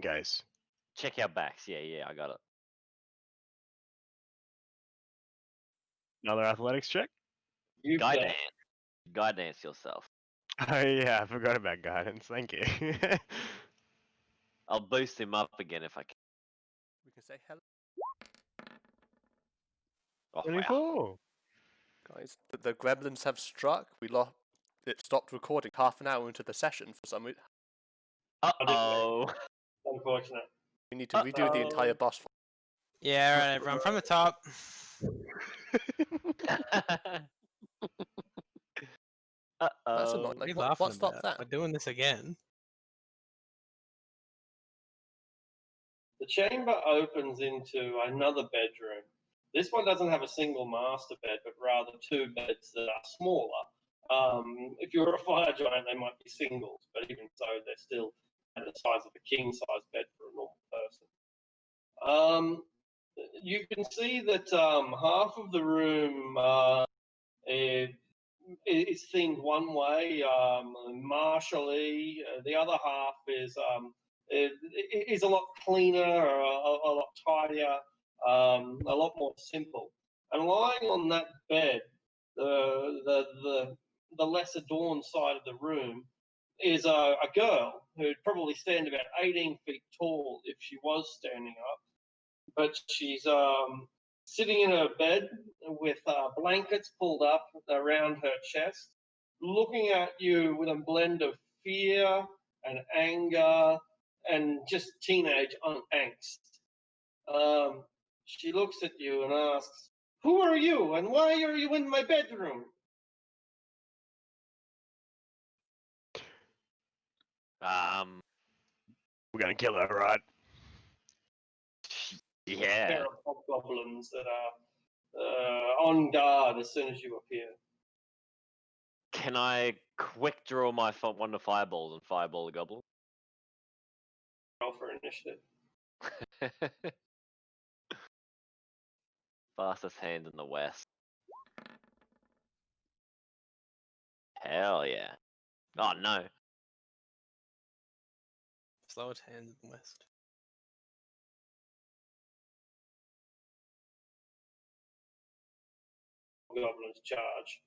Guys. Check our backs. Yeah, I got it. Another athletics check? You bet. Guidance yourself. Oh yeah, I forgot about guidance. Thank you. I'll boost him up again if I can. We can say hello. Oh, wow. 24. Guys, the gremlins have struck. We lost. It stopped recording half an hour into the session for some reason. Uh-oh. Unfortunate. We need to redo the entire boss fight. Yeah, alright, everyone, from the top. That's Uh-oh. annoying. What are Like, you what laughing stopped about? that? We're doing this again. The chamber opens into another bedroom. This one doesn't have a single master bed, but rather two beds that are smaller. If you're a fire giant, they might be singles, but even so, they're still at the size of a king-size bed for a normal person. You can see that half of the room is themed one way, martially. The other half is a lot cleaner, a lot tidier, a lot more simple. And lying on that bed, the less adorned side of the room is a girl who'd probably stand about 18 feet tall if she was standing up, but she's sitting in her bed with blankets pulled up around her chest, looking at you with a blend of fear and anger and just teenage angst. She looks at you and asks, "Who are you and why are you in my bedroom?" We're gonna kill her, right? A Yeah. pair of hobgoblins that are on guard as soon as you appear. Can I quick draw my one of fireballs and fireball the goblin? Roll for initiative. Fastest hand in the West. Hell yeah. Oh no. Slowest hands in the West. Goblins charge.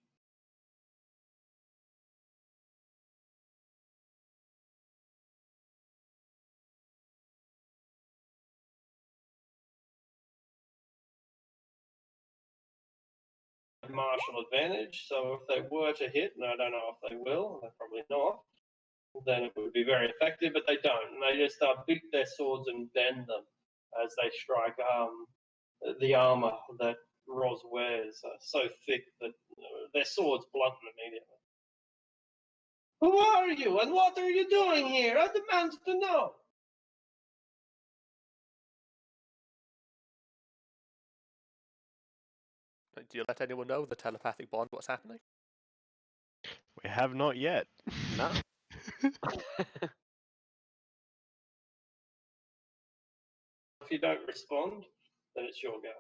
Martial advantage, so if they were to hit, and I don't know if they will, they're probably not, then it would be very effective, but they don't. And they just beat their swords and bend them as they strike the armor that Roz wears, so thick that their swords blunt them immediately. Who are you and what are you doing here? I demand to know. Do you let anyone know the telepathic bond? What's happening? We have not yet. No. If you don't respond, then it's your go.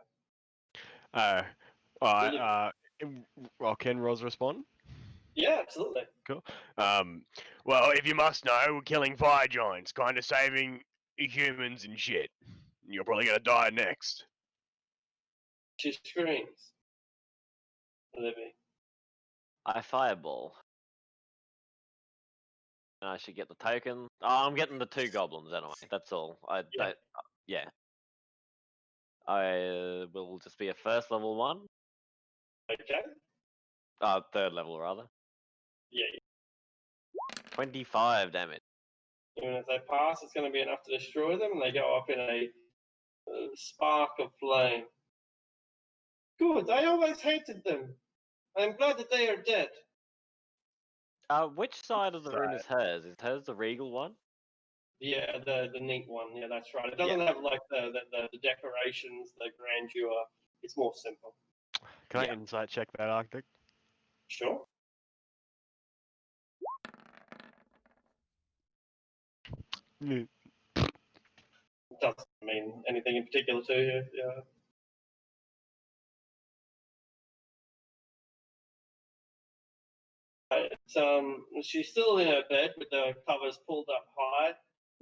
Alright, well, can Roz respond? Yeah, absolutely. Cool. Well, if you must know, we're killing fire giants, kind of saving humans and shit. You're probably gonna die next. She screams. Libby. I fireball. And I should get the token. Oh, I'm getting the 2 goblins anyway. That's all. Yeah. I will just be a first level one. Okay. 3rd level rather. Yeah. 25 damage. Even if they pass, it's going to be enough to destroy them, and they go up in a spark of flame. Good. I always hated them. I'm glad that they are dead. Which side of the room is hers? Is hers the regal one? Yeah, the neat one. Yeah, that's right. It doesn't have like the decorations, the grandeur. It's more simple. Can I insight check that, Arctic? Sure. Mm. Doesn't mean anything in particular to you. Yeah. She's still in her bed with the covers pulled up high,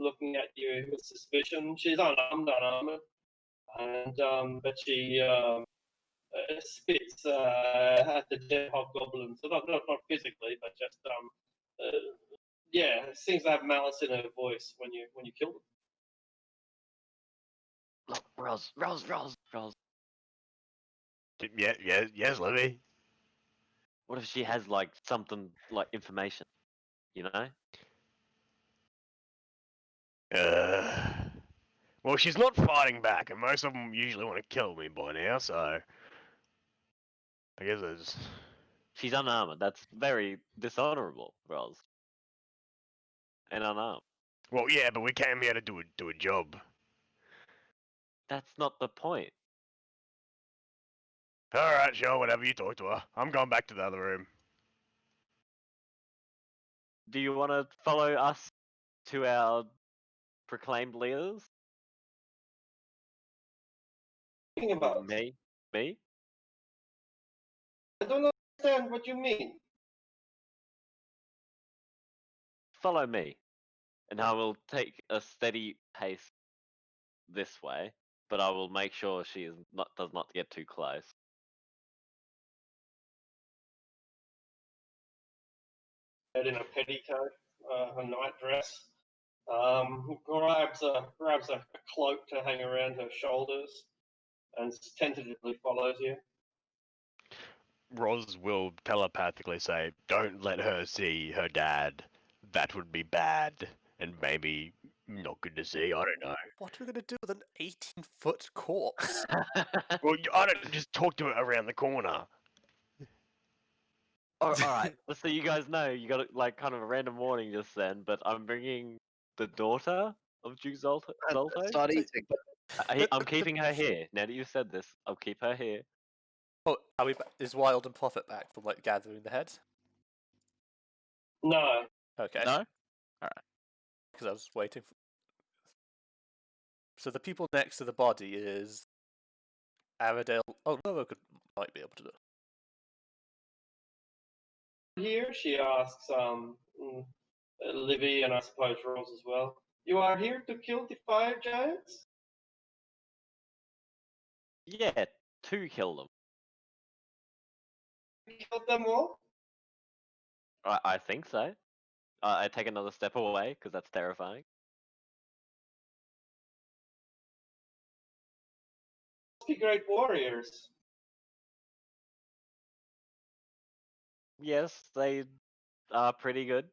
looking at you with suspicion. She's unarmed, and but she spits at the dead hobgoblin. So not physically, but just yeah, seems to have malice in her voice when you kill them. Look, Roz. Yes, Libby. What if she has like something like information? You know? Well, she's not fighting back, and most of them usually want to kill me by now, so I guess it's. She's unarmed. That's very dishonorable, Roz. And unarmed. Well, yeah, but we came here to do a job. That's not the point. All right, sure, whatever. You talk to her. I'm going back to the other room. Do you want to follow us to our proclaimed leaders? Thinking about Me? Me? I don't understand what you mean. Follow me. And I will take a steady pace this way, but I will make sure she does not get too close. Head in a petticoat, a nightdress. Grabs a cloak to hang around her shoulders, and tentatively follows you. Roz will telepathically say, "Don't let her see her dad. That would be bad, and maybe not good to see. I don't know." What are we gonna do with an 18-foot corpse? Well, I don't just talk to her around the corner. Alright, so you guys know you got like kind of a random warning just then, but I'm bringing the daughter of Duke Zolto. Start eating. I'm keeping her here. Now that you said this, I'll keep her here. Oh, are we? Is Wild and Prophet back from like gathering the heads? No, Okay. No? Because I was waiting for. So the people next to the body is Aradale. Oh, Nova might be able to do it. here she asks Livy and I suppose Rose as well. You are here to kill the fire giants? Yeah, to kill them. You killed them all? I think so. I take another step away because that's terrifying. Must be great warriors. Yes, they are pretty good.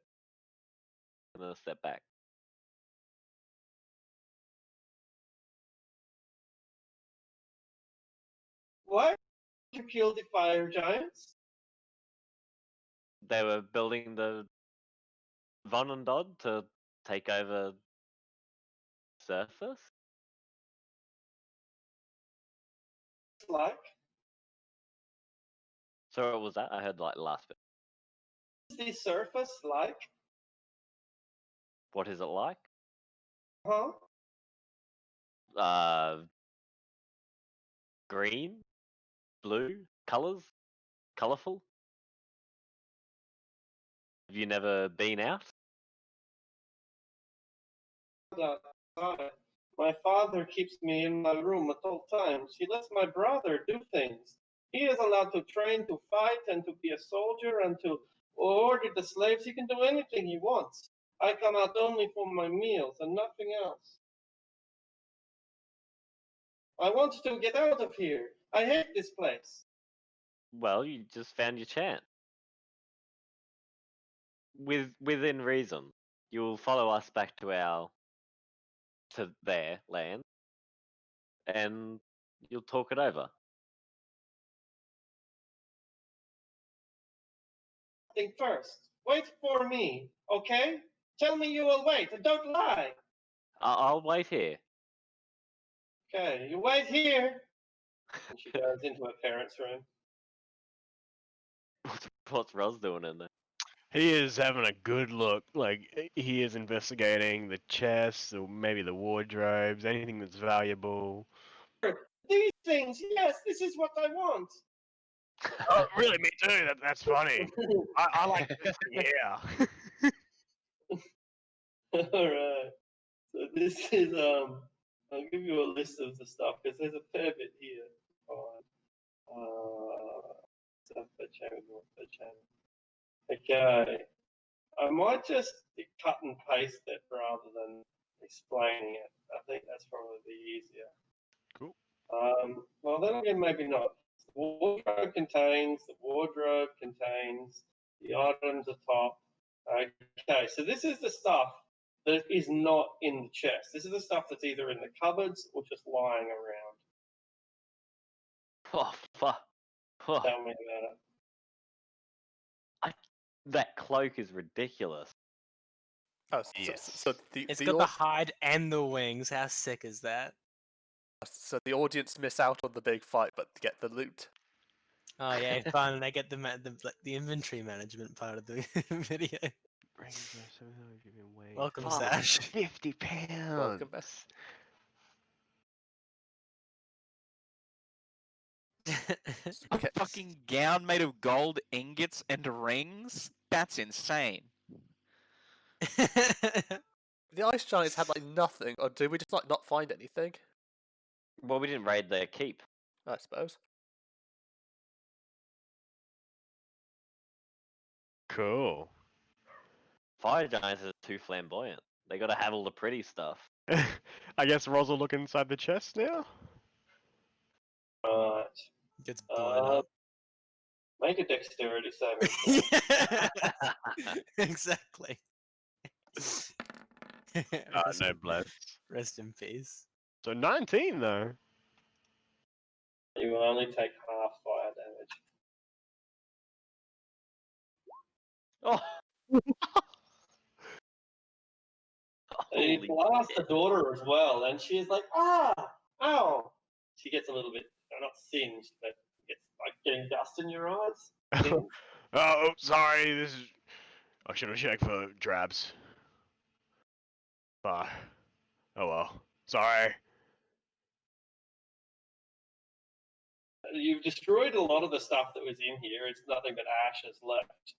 And then a step back. Why did you kill the fire giants? They were building the Von and Dodd to take over surface. Like, So what was that? I heard like the last bit. is the surface like? What is it like? Huh? Green, blue, colors, colorful. Have you never been out? Outside. My father keeps me in my room at all times. He lets my brother do things. He is allowed to train to fight and to be a soldier and to order the slaves. He can do anything he wants. I come out only for my meals and nothing else. I want to get out of here. I hate this place. Well, you just found your chance. Within reason, you will follow us back to their land, and you'll talk it over. Think first. Wait for me, okay? Tell me you will wait and don't lie. I'll wait here. Okay, you wait here. And she goes into her parents' room. What's Roz doing in there? He is having a good look. Like, he is investigating the chests, or maybe the wardrobes, anything that's valuable. These things, yes, this is what I want. Oh, really? Me too. That's funny. I like this thing here. All right. This is I'll give you a list of the stuff because there's a fair bit here. South Bed Chamber, North Bed Chamber. Okay, I might just cut and paste it rather than explaining it. I think that's probably easier. Cool. Well, then again, maybe not. The wardrobe contains the items atop. Okay, so this is the stuff that is not in the chest. This is the stuff that's either in the cupboards or just lying around. Oh, fuck. Oh, Tell me about it. that cloak is ridiculous. Oh, Yes. so the It's the got the au- hide and the wings. How sick is that? so the audience miss out on the big fight, but get the loot. Oh yeah, fun. They get the inventory management part of the video. Welcome, Fuck. Sash. £50. Welcome back. A Okay. fucking gown made of gold ingots and rings? That's insane. The ice giants had like nothing, or did we just like not find anything? Well, we didn't raid their keep. I suppose. Cool. Fire giants are too flamboyant. They gotta have all the pretty stuff. I guess Roz will look inside the chest now. Right. Gets blown up. Make a dexterity saving. Yeah, exactly. Rest- No bless. Rest in peace. So 19 though. You will only take half fire damage. Oh. And you Holy blast the daughter as well, and she's like, ah, ow. She gets a little bit, not singed, but gets like getting dust in your eyes. Oh, sorry. This is. I should have checked for drabs. Oh well. Sorry. You've destroyed a lot of the stuff that was in here. It's nothing but ashes left.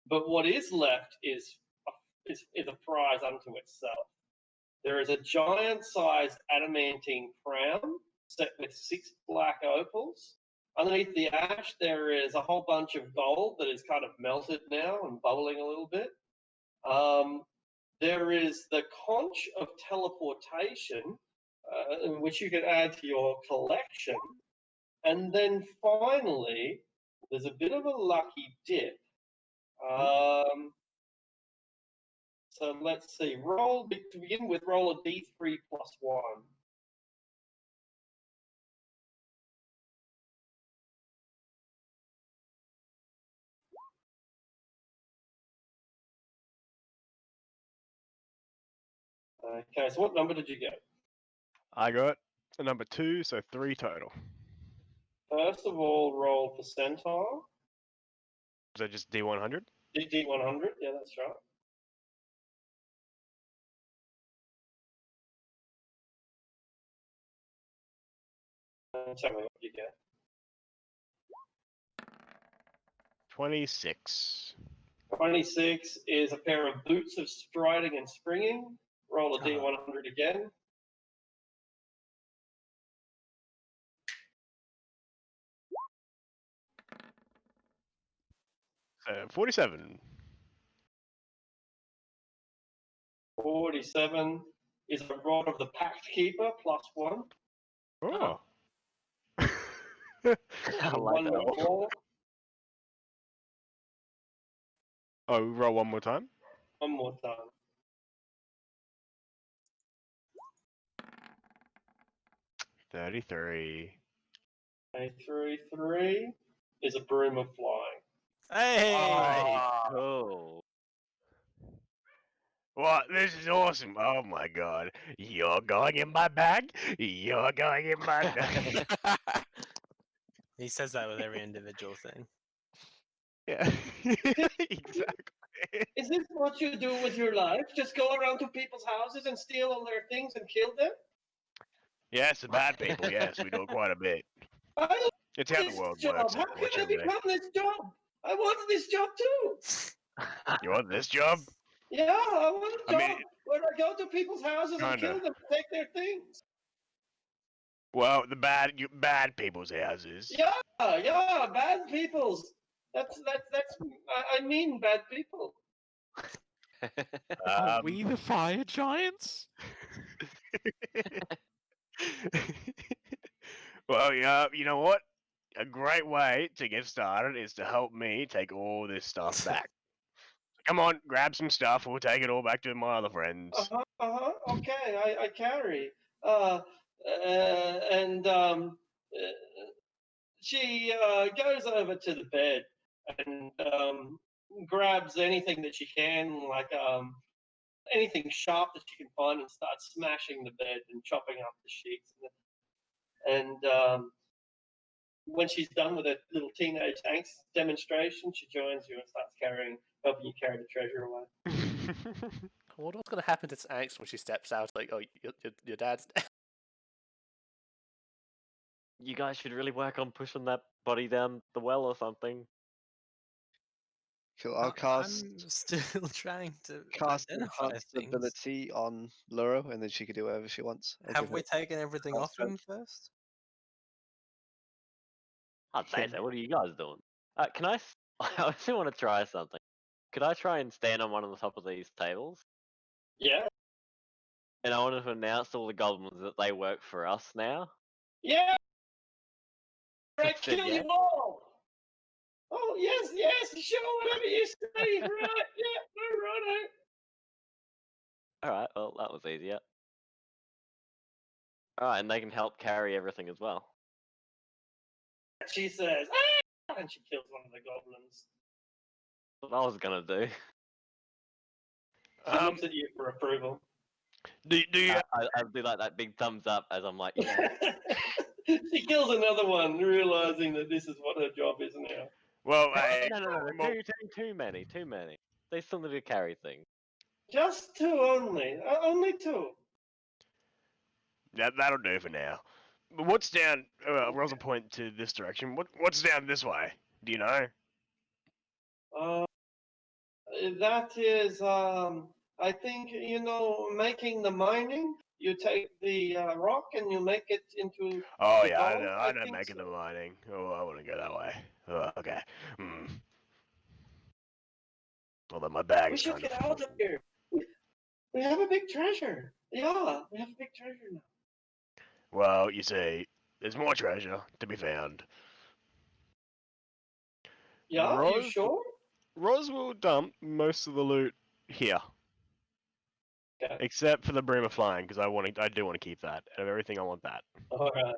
But what is left is a prize unto itself. There is a giant-sized adamantine crown set with 6 black opals. Underneath the ash, there is a whole bunch of gold that is kind of melted now and bubbling a little bit. There is the conch of teleportation, which you can add to your collection. And then finally, there's a bit of a lucky dip. So let's see. To begin with, roll a d3 plus 1. Okay, so what number did you get? I got a number 2, so 3 total. First of all, roll percentile. Is that just D100? D100, yeah, that's right. Tell me what you get. 26. 26 is a pair of boots of striding and springing. Roll a D100 again. So 47. 47 is a rod of the Pact Keeper, plus 1. Oh. I like One that one. more. Oh, roll one more time. One more time. 33. 3 is a broom of flying. Hey! Cool. What? This is awesome. Oh my god. You're going in my bag? You're going in my bag. He says that with every individual thing. Yeah. Exactly. Is this what you do with your life? Just go around to people's houses and steal all their things and kill them? Yes, the bad people, yes, we do it quite a bit. I It's love how the this world job. works, How can I unfortunately. become this job? I want this job too. You want this job? Yeah, I want a I job. mean, Where I go to people's houses and kill Kinda. them, take their things. Well, the bad people's houses. Yeah, bad people's. That's. I mean, bad people. Are we the fire giants? Well, yeah, you know what? A great way to get started is to help me take all this stuff back. Come on, grab some stuff. We'll take it all back to my other friends. Okay, I carry. And she goes over to the bed and grabs anything that she can, like anything sharp that she can find, and starts smashing the bed and chopping up the sheets. And when she's done with her little teenage angst demonstration, she joins you and starts helping you carry the treasure away. I wonder what's going to happen to Angst when she steps out. Like, oh, your dad's dead. You guys should really work on pushing that body down the well or something. Cool. I'll cast I'm still trying to cast identify enhanced things. ability on Luro, and then she can do whatever she wants. I'll Have give we her taken everything half off him first? I'd say so. What are you guys doing? Can I? I still want to try something. Could I try and stand on one of the top of these tables? Yeah, And I wanted to announce to all the goblins that they work for us now. yeah. I Said kill yes. you all. Oh yes, sure, whatever you say. Right, yeah, no, righto. Alright, well, that was easier. Alright, and they can help carry everything as well. She says, ah! And she kills one of the goblins. What I was gonna do. She looks at you for approval. Do you? I do like that big thumbs up as I'm like, yeah. She kills another one, realizing that this is what her job is now. Well, hey, No, well, too many. They still need to carry things. Just two only. Only two. that'll do for now. But what's down? Rolls a point to this direction. What's down this way? Do you know? That is, I think, making the mining. You take the rock and you make it into. Oh The yeah, I gold, know. I I know think making the so. mining. Oh, I wouldn't go that way. Oh, okay. Although my bag We is should kind get of out of here. We have a big treasure. Yeah, we have a big treasure now. Well, you see, there's more treasure to be found. Yeah, you Rose- sure? Ros will dump most of the loot here, Okay. except for the Bream of Flying, because I do want to keep that. Out of everything, I want that. All right.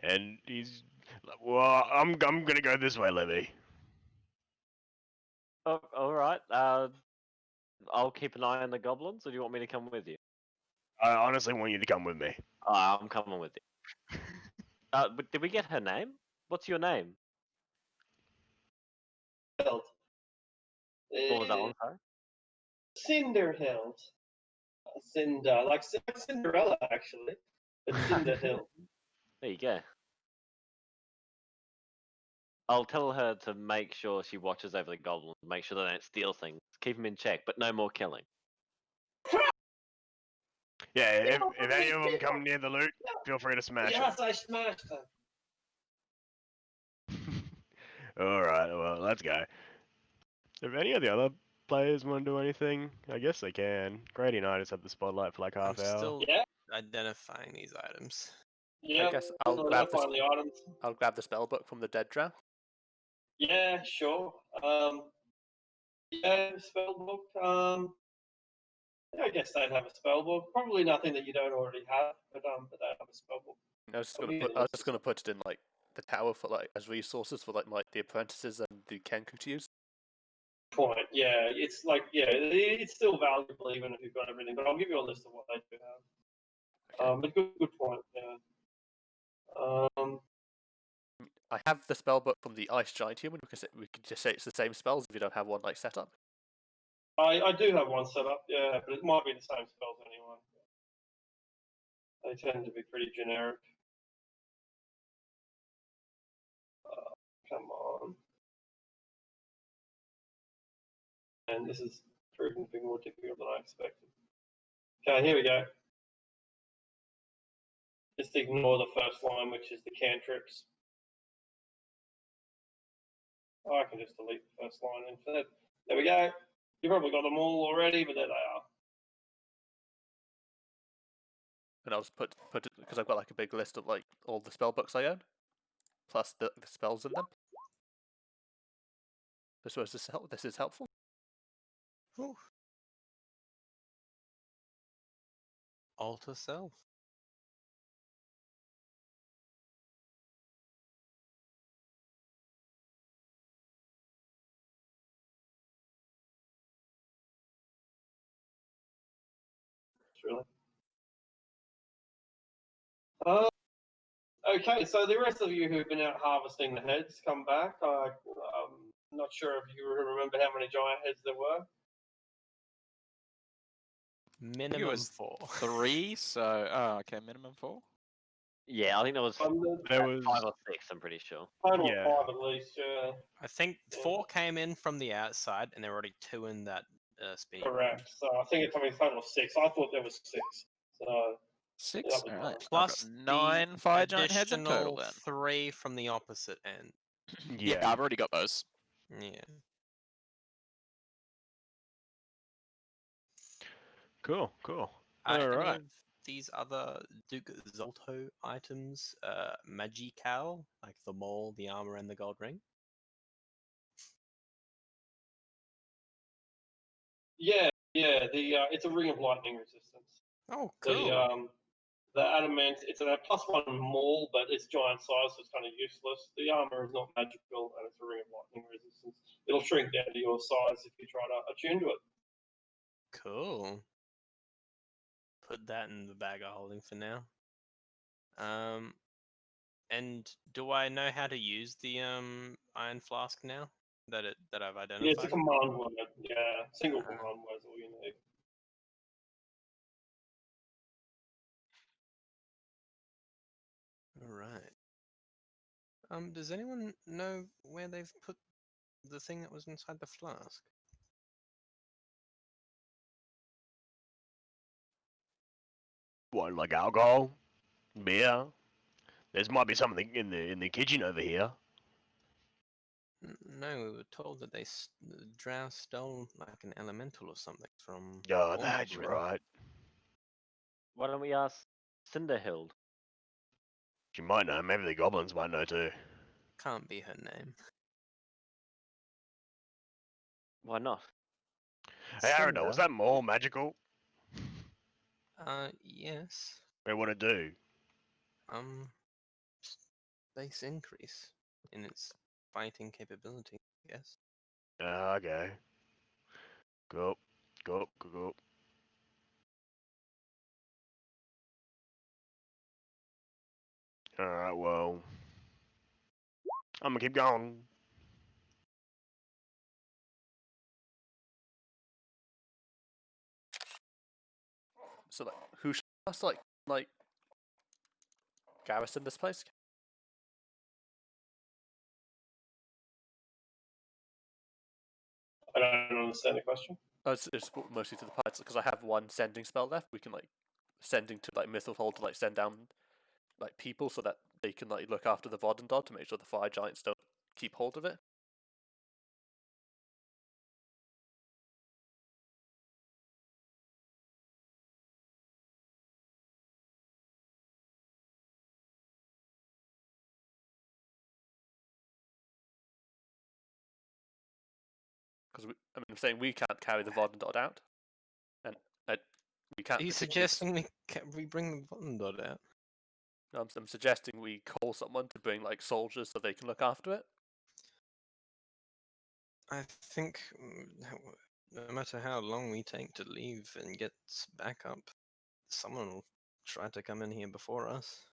And he's, well, I'm gonna go this way, Libby. Oh, alright. I'll keep an eye on the goblins, or do you want me to come with you? I honestly want you to come with me. I'm coming with you. But did we get her name? What's your name? Hilt. What was that one, sorry? Cinder Hilt. Cinder, like Cinderella, actually. But Cinder Hilt. There you go. I'll tell her to make sure she watches over the goblins, make sure they don't steal things, keep them in check, but no more killing. Yeah, if Yeah, any of them people. come near the loot, feel free to smash Yes, I smashed them. them. Alright, well, let's go. If any of the other players want to do anything, I guess they can. Grady and I just have the spotlight for like I'm half hour. still Yeah, identifying these items. yeah. guess I'll find the items. I'll grab the spell book from the dead drow. Yeah, sure. Yeah, spell book. Yeah, I guess they'd have a spell book. Probably nothing that you don't already have, but they have a spell book. I was just I'll gonna give you put, the I was list just of gonna put it in like the tower for like as resources for like the apprentices and the Kenku to use. Point. Yeah, it's like it's still valuable even if you've got everything. But I'll give you a list of what they do have. Okay. But good point. Yeah. I have the spell book from the Ice Giant human because we could just say it's the same spells if you don't have one like set up. I do have one set up. Yeah, but it might be the same spells anyway. They tend to be pretty generic. Come on. And this is proving to be more difficult than I expected. Okay, here we go. Just ignore the first line, which is the cantrips. I can just delete the first line instead. There we go. You probably got them all already, but there they are. And I'll just put it because I've got like a big list of like all the spell books I own, plus the spells in them. I suppose this is helpful. Ooh. Alter self. Really. Okay, so the rest of you who've been out harvesting the heads, come back. I'm not sure if you remember how many giant heads there were. Minimum was 4. 3, so okay, minimum 4. Yeah, I think there was There was 5 or 6. I'm pretty sure. Total Yeah. 5 at least, yeah. I think Yeah. 4 came in from the outside, and there were already 2 in that spinning room. Correct. So I think it's a total of 6. I thought there was 6. So 6. that was Alright. mine. I've got Plus 9 the fire giant heads in total additional then. 3 from the opposite end. Yeah, I've already got those. Yeah. Cool, cool. Are any Alright. of these other Duke Zolto items magical, like the maul, the armor, and the gold ring? Yeah, it's a ring of lightning resistance. Oh, cool. The adamant, it's a +1 maul, but it's giant size, so it's kind of useless. The armor is not magical, and it's a ring of lightning resistance. It'll shrink down to your size if you try to attune to it. Cool. Put that in the bag of holding for now. And do I know how to use the iron flask now that I've identified? Yeah, it's a it? command word. Yeah, single command word is all you need. All right. Does anyone know where they've put the thing that was inside the flask? What, like alcohol? Beer? There's might be something in the kitchen over here. No, we were told that the drow stole like an elemental or something from. Oh, Ormond that's River. right. Why don't we ask Cinderhild? She might know. Maybe the goblins might know too. Can't be her name. Why not? Hey, Arador, was Cinder? that more magical? Yes. Hey, what'd it do? Base increase in its fighting capability, I guess. Ah, okay. Go, go, go, go. Alright, well. I'm gonna keep going. So like, who should us like garrison this place? I don't understand the question. Oh, it's mostly to the pilots because I have one sending spell left. We can like sending to like Mythalhold to like send down like people so that they can like look after the Vodendod to make sure the fire giants don't keep hold of it. Because I'm saying we can't carry the Vodendod out, and we can't. Are you suggesting we bring the Vodendod out? I'm suggesting we call someone to bring like soldiers so they can look after it. I think no matter how long we take to leave and get back up, someone will try to come in here before us.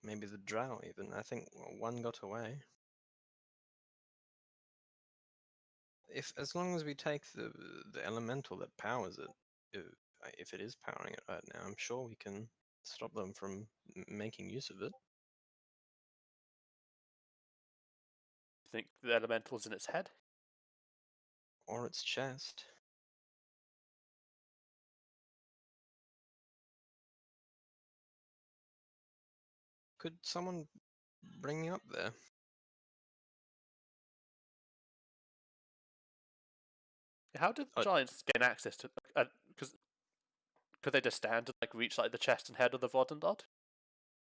Maybe the drow even. I think one got away. As long as we take the elemental that powers it, if it is powering it right now, I'm sure we can stop them from making use of it. You think the elemental's in its head? Or its chest. Could someone bring me up there? How did Uh, giants gain access to? Because could they just stand and like reach like the chest and head of the Vodendod?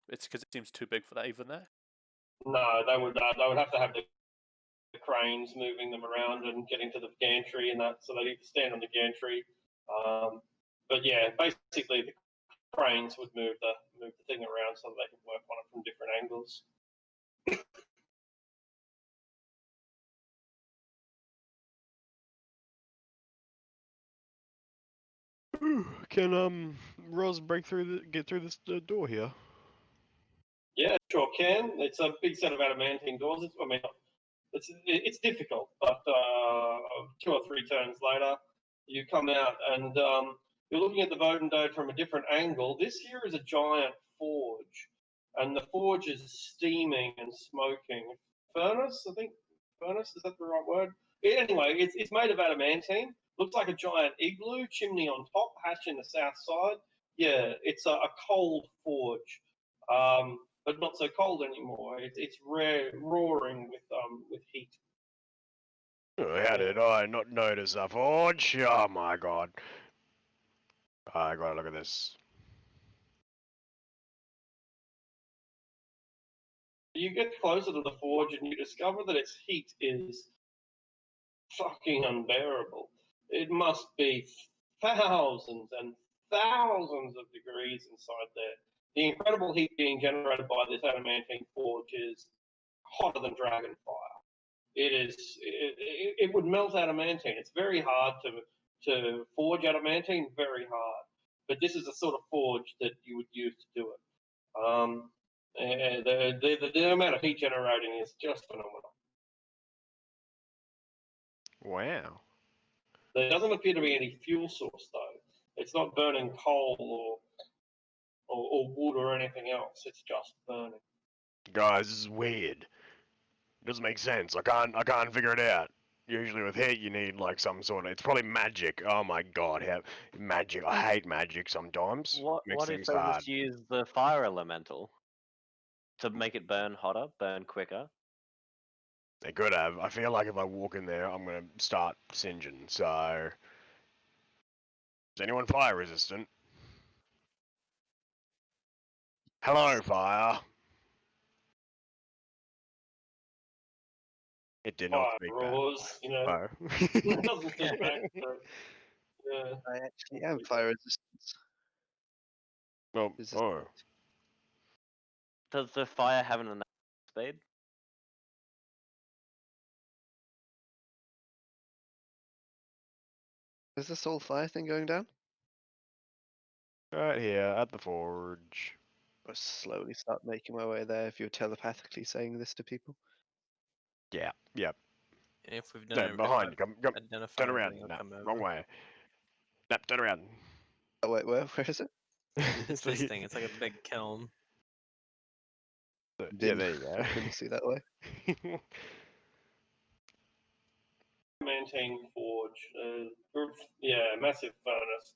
It's because it seems too big for that even there. No, they would have to have the cranes moving them around and getting to the gantry and that, so they need to stand on the gantry. But yeah, basically the cranes would move the thing around so that they could work on it from different angles. Can Roz get through this door here? Yeah, sure can. It's a big set of adamantine doors. It's difficult, but 2 or 3 turns later, you come out and you're looking at the Vodendode from a different angle. This here is a giant forge, and the forge is steaming and smoking. Furnace, I think. Furnace, is that the right word? Anyway, it's made of adamantine. Looks like a giant igloo, chimney on top, hatch in the south side. Yeah, it's a cold forge. But not so cold anymore. It's roaring with heat. Oh, how did I not notice a forge? Oh my god. I gotta look at this. You get closer to the forge and you discover that its heat is fucking unbearable. It must be thousands and thousands of degrees inside there. The incredible heat being generated by this adamantine forge is hotter than dragon fire. It would melt adamantine. It's very hard to forge adamantine, very hard. But this is the sort of forge that you would use to do it. And the amount of heat generating is just phenomenal. Wow. There doesn't appear to be any fuel source though. It's not burning coal or wood or anything else. It's just burning. Guys, this is weird. It doesn't make sense. I can't figure it out. Usually with heat you need like some sort of, it's probably magic. Oh my god, how magic. I hate magic sometimes. What Makes what if things they hard. just use the fire elemental to make it burn hotter, burn quicker? They could have. I feel like if I walk in there I'm gonna start singeing, so is anyone fire resistant? Hello, fire. It did not Fire speak roars, you know. back. It doesn't Oh. speak back. So, yeah. I actually am fire resistance. Well, Resistant. oh. Does the fire have an speed? Is this whole fire thing going down? Right here at the forge. I'll slowly start making my way there if you're telepathically saying this to people. Yeah, yep. And if we've No, done behind you. Come, identify turn around. everything, I'll No, come over. wrong way. No, turn around. Oh wait, where is it? It's this thing. It's like a big kiln. Yeah, Didn't- there you go. Didn't see that way. Adamantine forge. Yeah, massive furnace.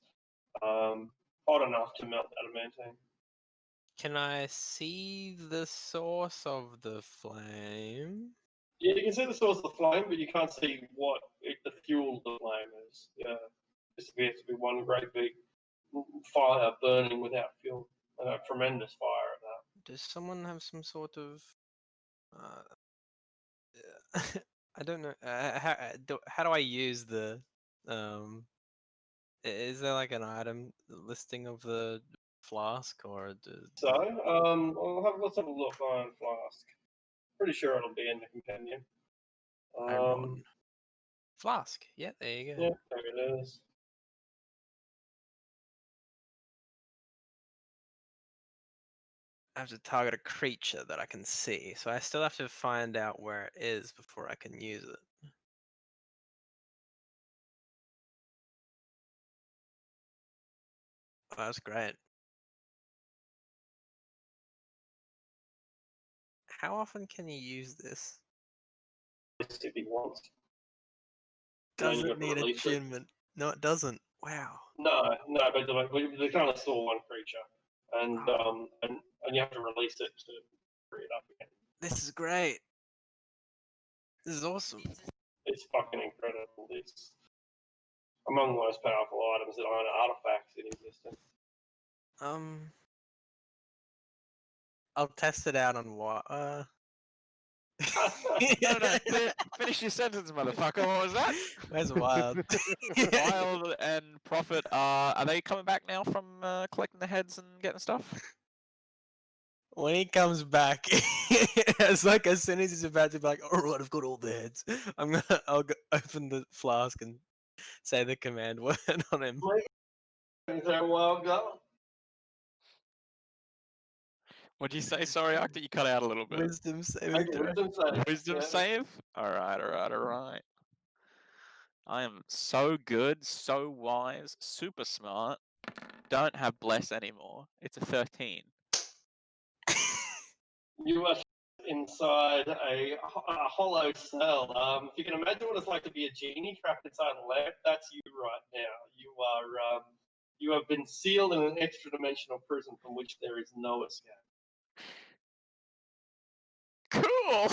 Hot enough to melt adamantine. Can I see the source of the flame? Yeah, you can see the source of the flame, but you can't see what the fuel of the flame is. Yeah, just appears to be one great big fire burning without fuel. A tremendous fire at that. Does someone have some sort of? I don't know. How do I use the? Is there like an item listing of the flask or? So, let's have a look. Iron flask. Pretty sure it'll be in the compendium. Iron one. Flask. Yeah, there you go. Yeah, there it is. I have to target a creature that I can see, so I still have to find out where it is before I can use it. Oh, that's great. How often can you use this? If he wants. and then you doesn't have to need release it. attunement. No, it doesn't. Wow. No, but they can only store one creature, and you have to release it to free it up again. This is great. This is awesome. It's fucking incredible. It's among the most powerful items that own artifacts in existence. I'll test it out on what. No, finish your sentence, motherfucker. What was that? Where's Wild? Wild and Prophet are they coming back now from collecting the heads and getting stuff? When he comes back, it's like as soon as he's about to be like, "All right, I've got all the heads," I'll open the flask and say the command word on him. Is there a wild gun? What'd you say? Sorry, Ark, that you cut out a little bit. Wisdom saving Make a throw. wisdom save. Wisdom Yeah. save? Alright. I am so good, so wise, super smart. Don't have bless anymore. It's a 13. You are inside a hollow cell. If you can imagine what it's like to be a genie trapped inside a lamp, that's you right now. You have been sealed in an extra-dimensional prison from which there is no escape. Cool!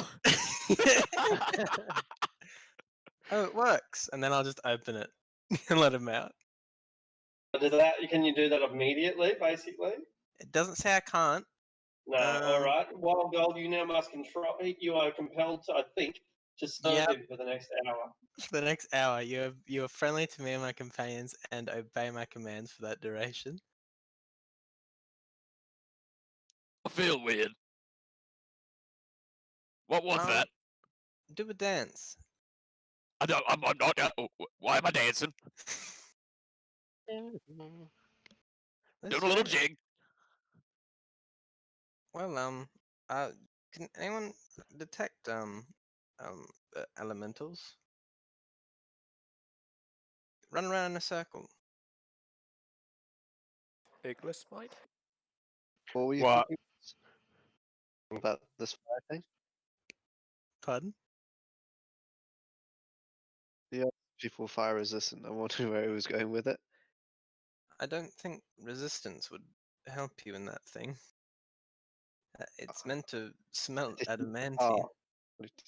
Oh, it works, and then I'll just open it and let him out. Can you do that immediately, basically? It doesn't say I can't. No, all right. Wild Gold, you now must control. You are compelled to, I think, to serve Yep. him for the next hour. For the next hour, you are friendly to me and my companions, and obey my commands for that duration. I feel weird. What was that? Do a dance. I'm not. Why am I dancing? Let's Doing a little do it. jig. Well, can anyone detect elementals? Run around in a circle. Iglis might. What were you What? thinking about this fire thing? Pardon? People fire resistant. I'm wondering where he was going with it. I don't think resistance would help you in that thing. It's meant to smelt Additional adamantium. Oh, would it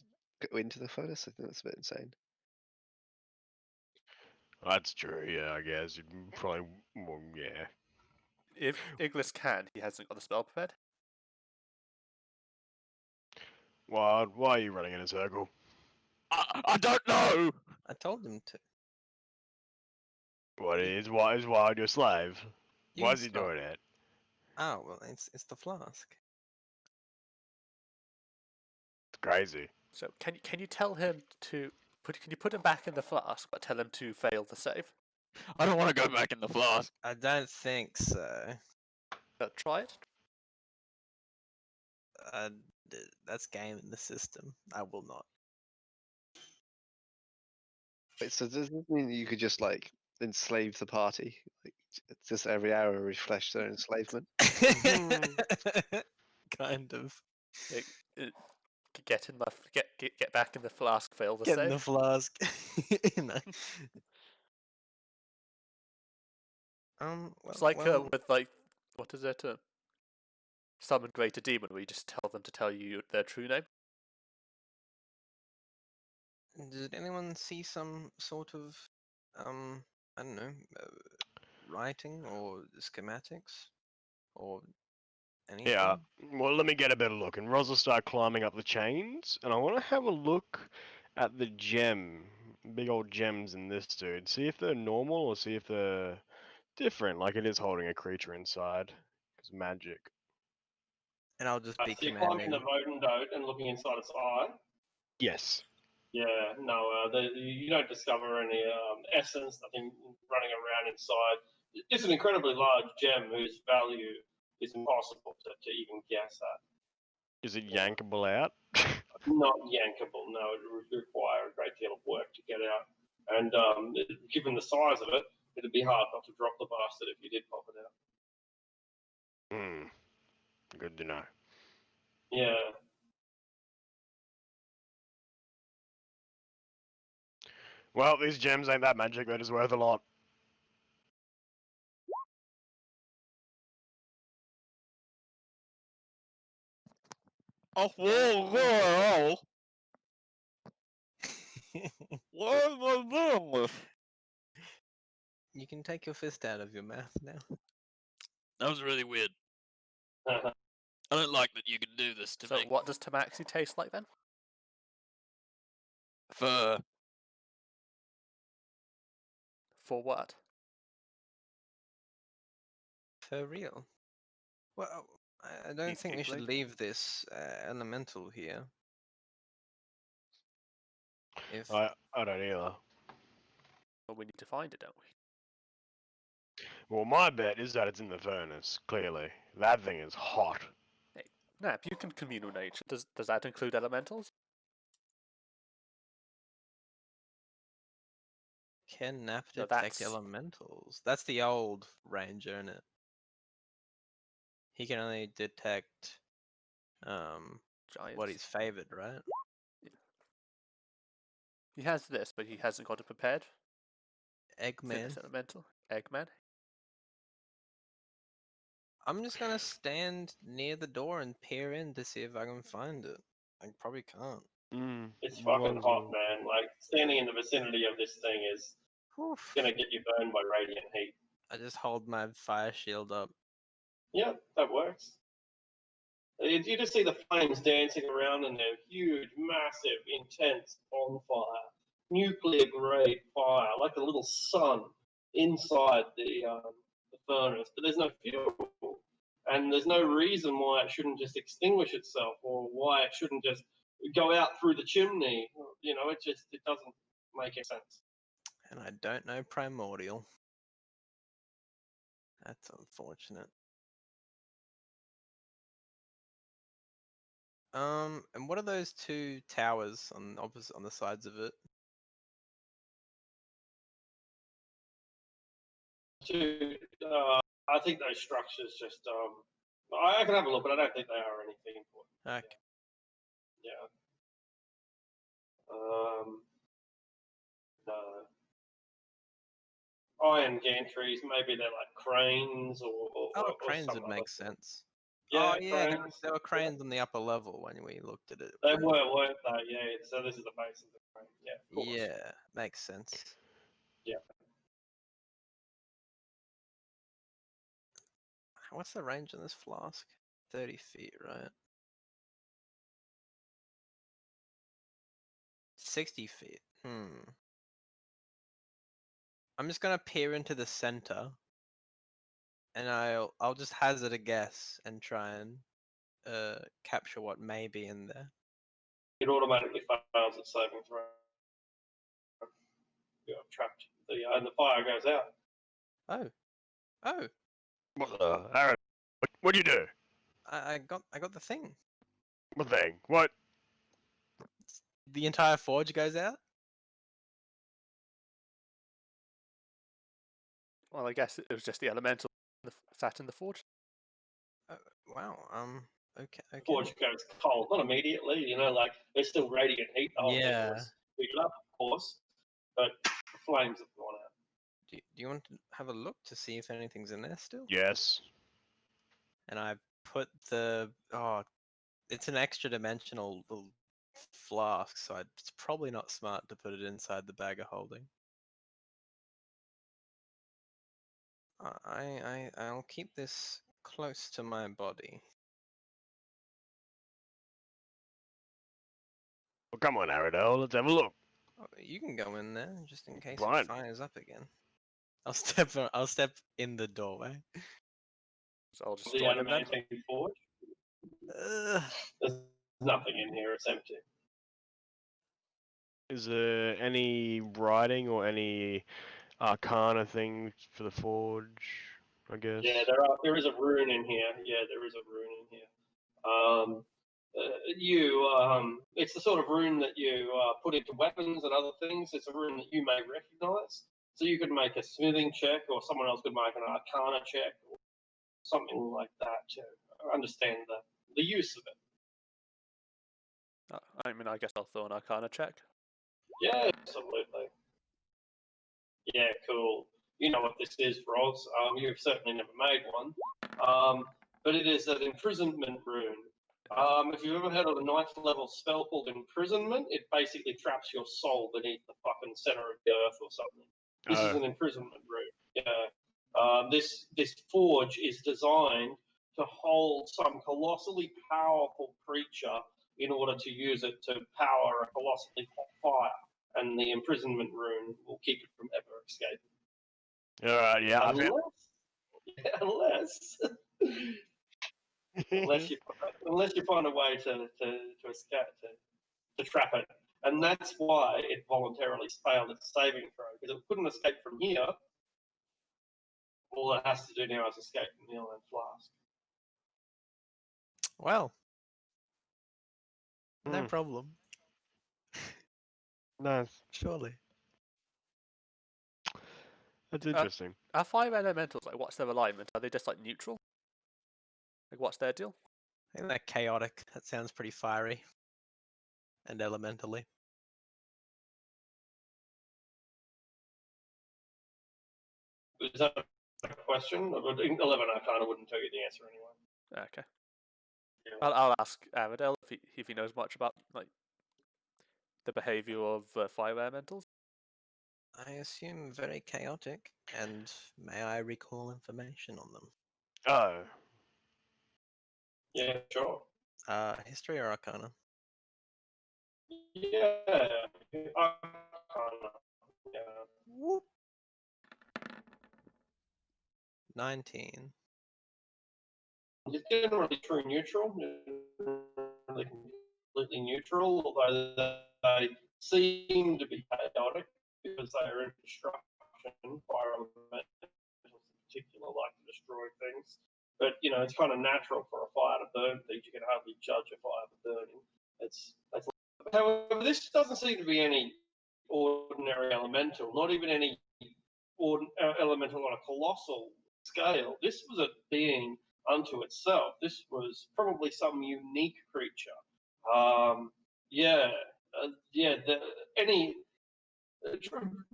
go into the furnace? I think that's a bit insane. That's true. Yeah, I guess you'd probably. Well, yeah. If Iglis can, he hasn't got the spell prepared. Why are you running in a circle? I don't know. I told him to. What is Wild your slave? You Why can is he stop. doing it? Oh well, it's the flask. It's crazy. So can you tell him to can you put him back in the flask, but tell him to fail the save? I don't want to go back in the flask. I don't think so. Try it. That's game in the system. I will not. Wait, so does this mean that you could just like enslave the party? Like it's just every hour refresh their enslavement? Kind of. Get back in the flask. Fail the Get save. in the flask. You know. It's like with like what is it? Summon Greater Demon, where you just tell them to tell you their true name. Did anyone see some sort of I don't know, writing or schematics or anything? Yeah. Well, let me get a better look. And Roz will start climbing up the chains, and I want to have a look at the gem, big old gems in this dude. See if they're normal or see if they're different. Like it is holding a creature inside. Because magic. And I'll just be So you're climbing commanding. the Vodendote and looking inside its eye. Yes. Yeah, no, you don't discover any essence, nothing running around inside. It's an incredibly large gem whose value is impossible to even guess at. Is it yankable out? Not yankable, no. It would require a great deal of work to get out. And given the size of it, it'd be hard not to drop the bastard if you did pop it out. Hmm. Good to know. Yeah. Well, these gems ain't that magic. They're just worth a lot. Oh, whoa, whoa. You can take your fist out of your mouth now. That was really weird. I don't like that you can do this to So me. what does Tamaxi taste like then? Fur. For what? For real. Well, I don't These think we should Keyblade? leave this elemental here. If I don't either. Well, we need to find it, don't we? Well, my bet is that it's in the furnace. Clearly, that thing is hot. Nap, you can commune with nature. Does that include elementals? can Nap So detect that's- elementals? That's the old ranger, isn't it? He can only detect Giants. what he's favored, right? He has this, but he hasn't got it prepared. Eggman. Fitness elemental. Eggman. I'm just gonna stand near the door and peer in to see if I can find it. I probably can't. Mm. It's fucking hot, Whoa. man. Like standing in the vicinity of this thing is Oof. gonna get you burned by radiant heat. I just hold my fire shield up. Yeah, that works. You just see the flames dancing around in their huge, massive, intense bonfire, nuclear grade fire, like a little sun inside the furnace. But there's no fuel, and there's no reason why it shouldn't just extinguish itself, or why it shouldn't just go out through the chimney. You know, it doesn't make any sense. And I don't know primordial. That's unfortunate. And what are those two towers on opposite on the sides of it? I think those structures just I can have a look, but I don't think they are anything important. Okay. Yeah. No. Iron gantries, maybe they're like cranes or Oh, cranes some would other make thing. sense. Yeah, Oh yeah, cranes. there were cranes on the upper level when we looked at it. They weren't they? Yeah. So this is the base of the crane. Yeah, of course. Yeah, makes sense. Yeah. What's the range on this flask? 30 feet, right? 60 feet. I'm just gonna peer into the center, and I'll just hazard a guess and try and capture what may be in there. It automatically fails its saving throw. You're trapped. And the fire goes out. Oh, What the? Aaron, what do you do? I got the thing. What thing? What? The entire forge goes out. Well, I guess it was just the elemental sat in the forge. Wow. Okay. Forge goes cold, not immediately. You know, like there's still radiant heat. The whole thing Yeah. was heated up, of course, but the flames have gone out. Do you want to have a look to see if anything's in there still? Yes. And I put it's an extra dimensional little flask, so it's probably not smart to put it inside the bag of holding. I'll keep this close to my body. Well, come on, Aradel. Let's have a look. Oh, you can go in there just in case Fine. it fires up again. I'll step in the doorway. So I'll just The join him then. adamantine forge. Ugh. There's nothing in here. It's empty. Is there any writing or any arcana thing for the forge? I guess. Yeah, there is a rune in here. Yeah, there is a rune in here. It's the sort of rune that you put into weapons and other things. It's a rune that you may recognize. So you could make a smithing check, or someone else could make an arcana check, or something like that to understand the use of it. I mean, I guess I'll throw an arcana check. Yeah, absolutely. Yeah, cool. You know what this is, Roz. You've certainly never made one. But it is an imprisonment rune. If you've ever heard of a 9th level spell called imprisonment, it basically traps your soul beneath the fucking center of the earth or something. This is an imprisonment rune. Yeah. This forge is designed to hold some colossally powerful creature in order to use it to power a colossally hot fire, and the imprisonment rune will keep it from ever escaping. Alright, yeah, I found. Unless you find a way to escape to trap it, and that's why it voluntarily failed its saving throw, because it couldn't escape from here. All it has to do now is escape from the Iron Flask. Well, no Hmm. problem. Nice. Surely. That's interesting. Are fire elementals, like, what's their alignment? Are they just, like, neutral? Like, what's their deal? I think they're chaotic. That sounds pretty fiery. And elementally. Is that a question? 11 I kind of wouldn't tell you the answer anyway. Okay. Yeah. I'll ask Aradel if he knows much about, like, the behavior of fire elementals. I assume very chaotic. And may I recall information on them? Oh. Yeah, sure. History or Arcana? Yeah. Yeah. Whoop. 19. It's generally true neutral, really completely neutral, although they seem to be chaotic because they are in destruction. Fire elementals in particular like to destroy things. But it's kind of natural for a fire to burn things. You can hardly judge a fire for burning. However, this doesn't seem to be any ordinary elemental, not even any elemental on a colossal scale. This was a being unto itself. This was probably some unique creature.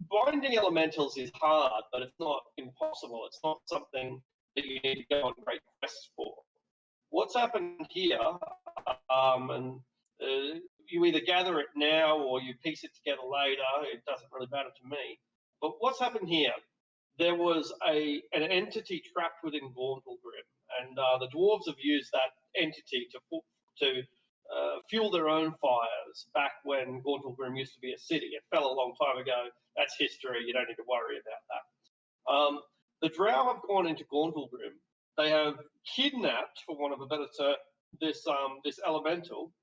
Binding elementals is hard, but it's not impossible. It's not something that you need to go on great quests for. What's happened here, and you either gather it now or you piece it together later. It doesn't really matter to me. But what's happened here? There was an entity trapped within Gauntlgrim, and the dwarves have used that entity to fuel their own fires back when Gauntlgrim used to be a city. It fell a long time ago. That's history. You don't need to worry about that. The Drow have gone into Gauntlgrim. They have kidnapped, for want of a better term, this elemental.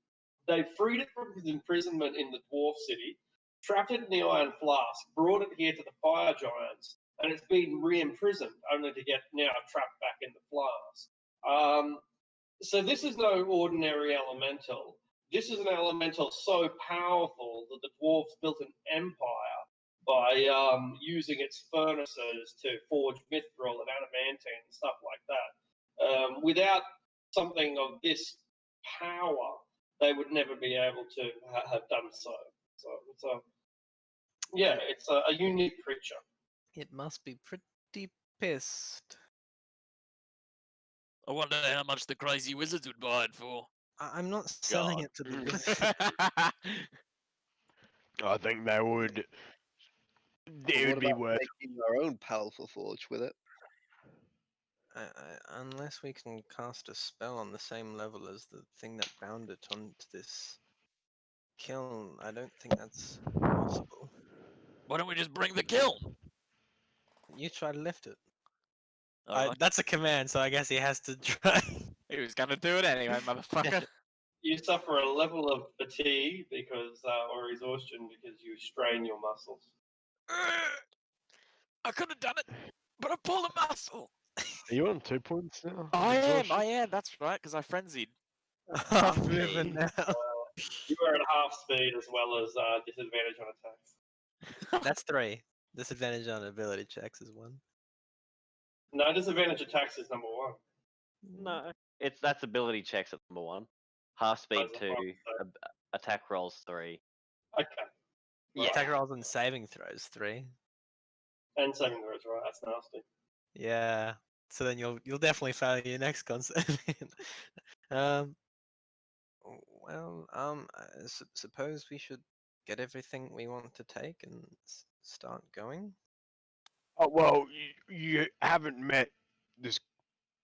They freed it from its imprisonment in the dwarf city, trapped it in the Iron Flask, brought it here to the Fire Giants, and it's been re-imprisoned, only to get now trapped back in the flask. So this is no ordinary elemental. This is an elemental so powerful that the dwarves built an empire by using its furnaces to forge mithril and adamantine and stuff like that. Without something of this power, they would never be able to have done so. So it's a unique creature. It must be pretty pissed. I wonder how much the crazy wizards would buy it for. I'm not selling God. it to the wizard. I think they would. But It what would be about worth. making our own powerful forge with it? Unless we can cast a spell on the same level as the thing that bound it onto this kiln, I don't think that's possible. Why don't we just bring the kiln? You try to lift it. Alright. That's a command, so I guess he has to try. He was gonna do it anyway, motherfucker. You suffer a level of fatigue or exhaustion because you strain your muscles. I could have done it, but I pulled a muscle. Are you on 2 points now? I Exhaustion? am, that's right, because I frenzied. Half Monkey. moving now. You are at half speed as well as disadvantage on attacks. That's 3. Disadvantage on ability checks is 1. No, disadvantage attacks is number 1. No, that's ability checks at number 1. Half speed That's 2, what I'm attack rolls 3. Okay. Yeah. Attack rolls and saving throws 3. And saving throws, right? That's nasty. Yeah. So then you'll definitely fail your next concert. um. Well, suppose we should get everything we want to take and start going. Oh well, you haven't met this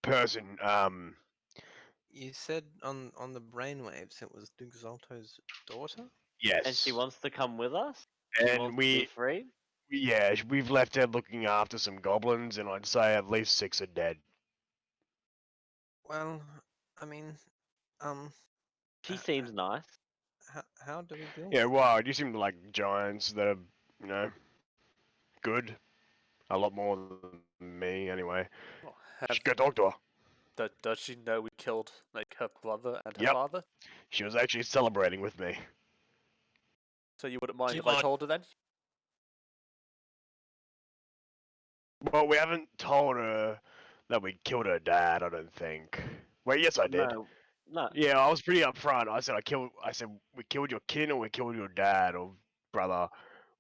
person. You said on the brainwaves it was Duke Zolto's daughter. Yes. And she wants to come with us? She And wants to be free? yeah, we've left her looking after some goblins, and I'd say at least 6 are dead. Well, I mean, She Uh, seems nice. how do we deal? Yeah, with wow, you seem like giants that are, you know, good. A lot more than me, anyway. Well, Just go talk to her. does she know we killed like her brother and her Yep. father? She was actually celebrating with me. So you wouldn't mind She if I might- told her then? Well, we haven't told her that we killed her dad, I don't think. Wait, yes, I did. No. Yeah, I was pretty upfront. I said we killed your kin or we killed your dad or brother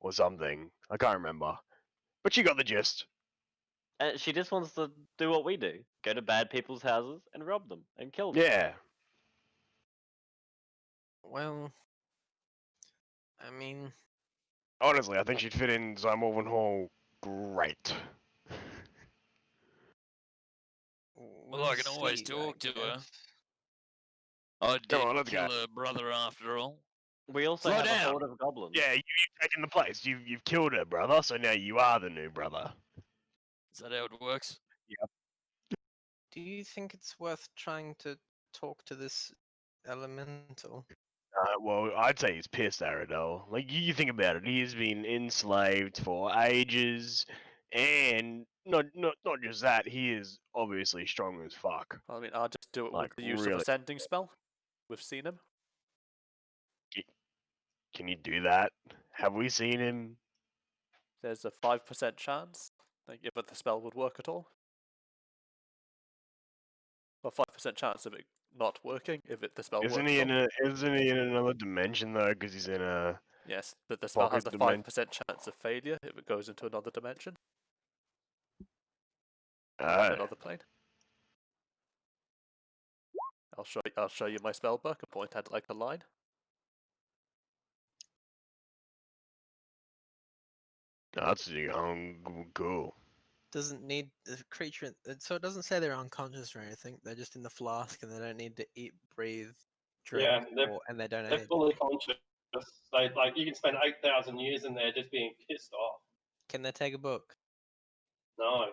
or something. I can't remember. But you got the gist. And she just wants to do what we do. Go to bad people's houses and rob them and kill them. Yeah. Well, I mean, Honestly, I think she'd fit in Zymorvan Hall great. Well, I can always see, talk to her. guess. I did on, let's kill go. her brother after all. We also Slow have down. a horde of goblins. Yeah, you've taken the place. You've killed her brother, so now you are the new brother. Is that how it works? Do you think it's worth trying to talk to this elemental? Well, I'd say he's pissed, Aradol. Like, you think about it, he's been enslaved for ages, and not just that, he is obviously strong as fuck. I mean, I'll just do it Like, with the use of really. a sending spell. We've seen him. Can you do that? Have we seen him? There's a 5% chance that if the spell would work at all. Or 5% chance of it not working if the spell Isn't works he at in all. isn't he in another dimension though? Because he's in a Yes, but the spell has pocket a dimension. 5% chance of failure if it goes into another dimension. Oh. Another plane. I'll show you my spell book and point at like a line. That's cool. Doesn't need the creature. So it doesn't say they're unconscious or anything. They're just in the flask and they don't need to eat, breathe, drink, Yeah, and they don't they're age. fully conscious. They like you can spend 8,000 years in there just being pissed off. Can they take a book? No.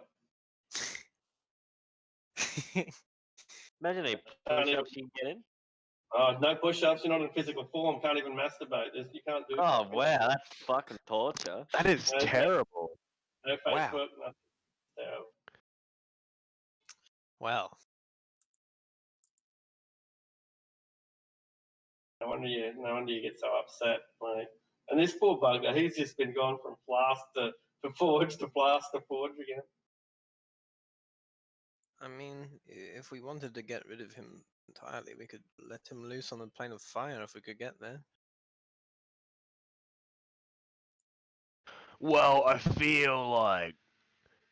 Imagine any Can't even- push-ups you can get in. No push-ups. You're not in physical form. Can't even masturbate. You can't do. Oh fucking- wow, that's fucking torture. That is No, terrible. No Facebook. Wow. Nothing. So, Well, no wonder you get so upset. Like, and this poor bugger, he's just been gone from flask to forge to flask to forge again. I mean, if we wanted to get rid of him entirely, we could let him loose on the plane of fire if we could get there. Well, I feel like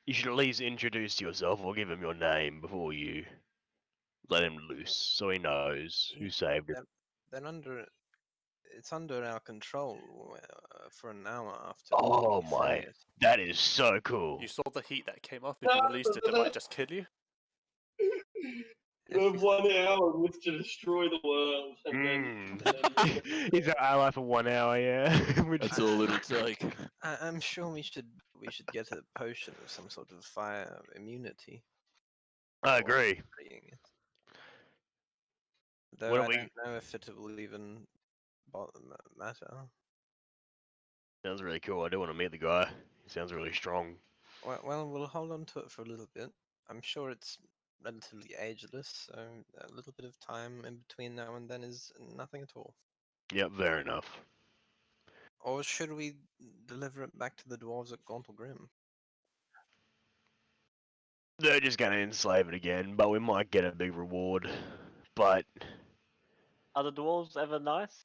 you should at least introduce yourself or give him your name before you let him loose, so he knows who Yeah, saved him. Then it's under our control for an hour after. Oh we my. free it. That is so cool. You saw the heat that came off. If you released it, it might just kill you. You have 1 hour in which to destroy the world, and then, He's our ally for 1 hour, yeah. Which- That's all it'll take. I'm sure we should get a potion of some sort of fire immunity. I before agree. freeing it. Though What do I we- don't know if it will even matter. Sounds really cool. I do want to meet the guy. He sounds really strong. Well, we'll hold on to it for a little bit. I'm sure it's relatively ageless, so a little bit of time in between now and then is nothing at all. Yep, fair enough. Or should we deliver it back to the dwarves at Gauntle Grim? They're just gonna enslave it again, but we might get a big reward. But Are the dwarves ever nice?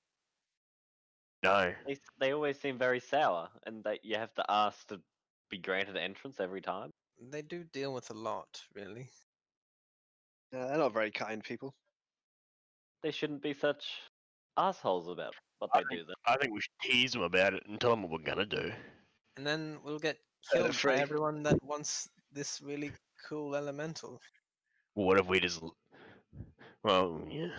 no. They always seem very sour, and that you have to ask to be granted entrance every time? They do deal with a lot, really. They're not very kind people. They shouldn't be such assholes about what they do. Then I think we should tease them about it and tell them what we're gonna do. And then we'll get Set it killed by free. everyone that wants this really cool elemental. What if we just? Well, yeah.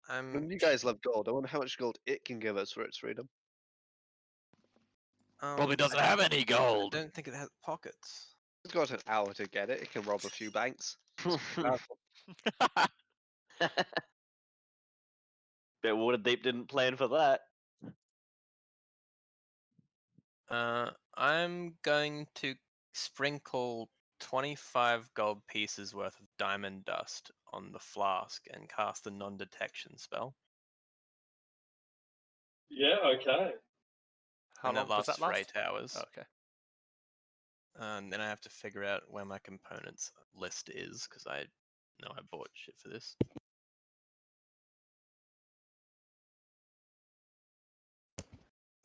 I'm. You guys love gold. I wonder how much gold it can give us for its freedom. Probably doesn't have any I gold. don't think it has pockets. It's got an hour to get it. It can rob a few banks. Powerful. Bet Waterdeep didn't plan for that. I'm going to sprinkle 25 gold pieces worth of diamond dust on the flask and cast the non-detection spell. Yeah, okay. How and long that does lasts that for last? 8 hours. Oh, okay. And then I have to figure out where my components list is because I know I bought shit for this.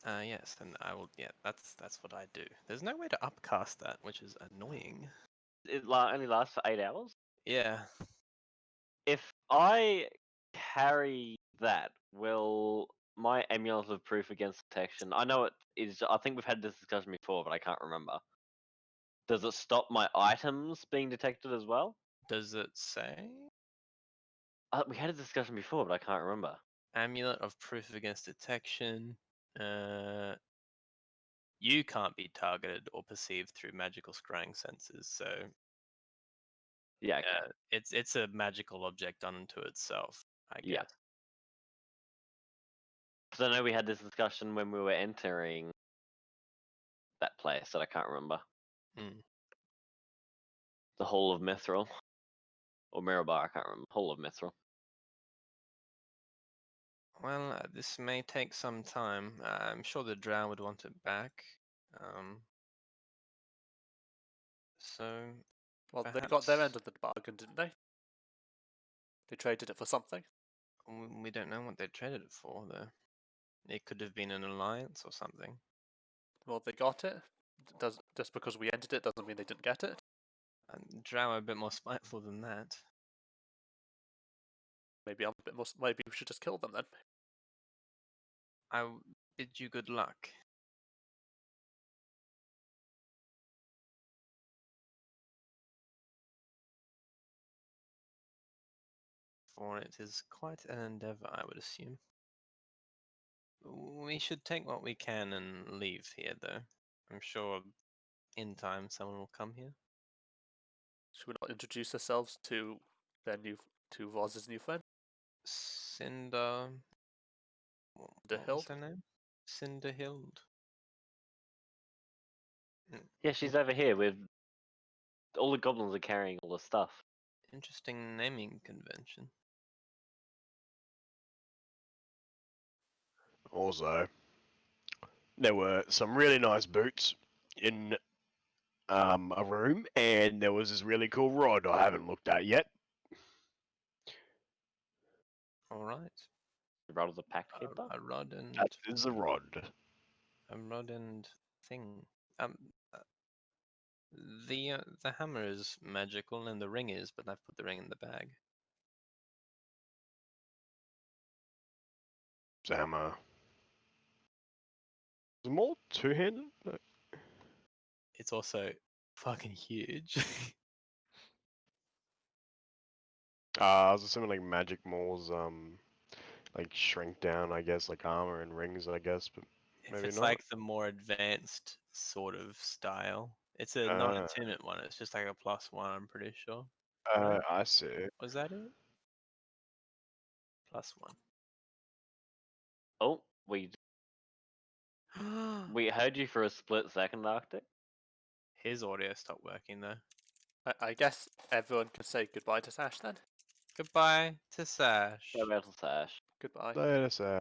Yes, and I will. Yeah, that's what I do. There's no way to upcast that, which is annoying. It only lasts for 8 hours. Yeah, If I carry that, will my amulet of proof against detection? I know it is. I think we've had this discussion before, but I can't remember. Does it stop my items being detected as well? does it say? We had a discussion before, but I can't remember. Amulet of proof against detection. You can't be targeted or perceived through magical scrying senses, so Yeah. Okay. it's a magical object unto itself, I Yeah. guess. Because I know we had this discussion when we were entering that place that I can't remember. Hmm. The Hall of Mithril. Or Mirabar, I can't remember. Hall of Mithril. Well, this may take some time. I'm sure the drow would want it back. So Well, they got their perhaps- end of the bargain, didn't they? They traded it for something. we don't know what they traded it for, though. It could have been an alliance or something. Well, they got it. Just because we ended it doesn't mean they didn't get it. And drow are a bit more spiteful than that. Maybe I'm a bit more. Maybe we should just kill them then. I bid you good luck. For it is quite an endeavor, I would assume. We should take what we can and leave here, though. I'm sure in time someone will come here. Should we not introduce ourselves to Roz's new friend? Cinder. What was Cinderhild? her name? Cinderhild. Yeah, she's over here with all the goblins are carrying all the stuff. Interesting naming convention. Also, there were some really nice boots in a room, and there was this really cool rod I haven't looked at yet. All right. The rod of the pack keeper. A rod and That is a rod. thing. The hammer is magical and the ring is, but I've put the ring in the bag. Hammer. Is it more two-handed? No. It's also fucking huge. I was assuming like Magic Mole's like shrink down, I guess, like armor and rings, I guess, but If maybe it's not. like the more advanced sort of style. It's a non-attunement one. It's just like a +1, I'm pretty sure. right? I see. Was that it? +1. Oh, we heard you for a split second, Arctic. His audio stopped working though. I guess everyone can say goodbye to Sash then. Goodbye to Sash. Go Metal Sash. Goodbye. Later, sir.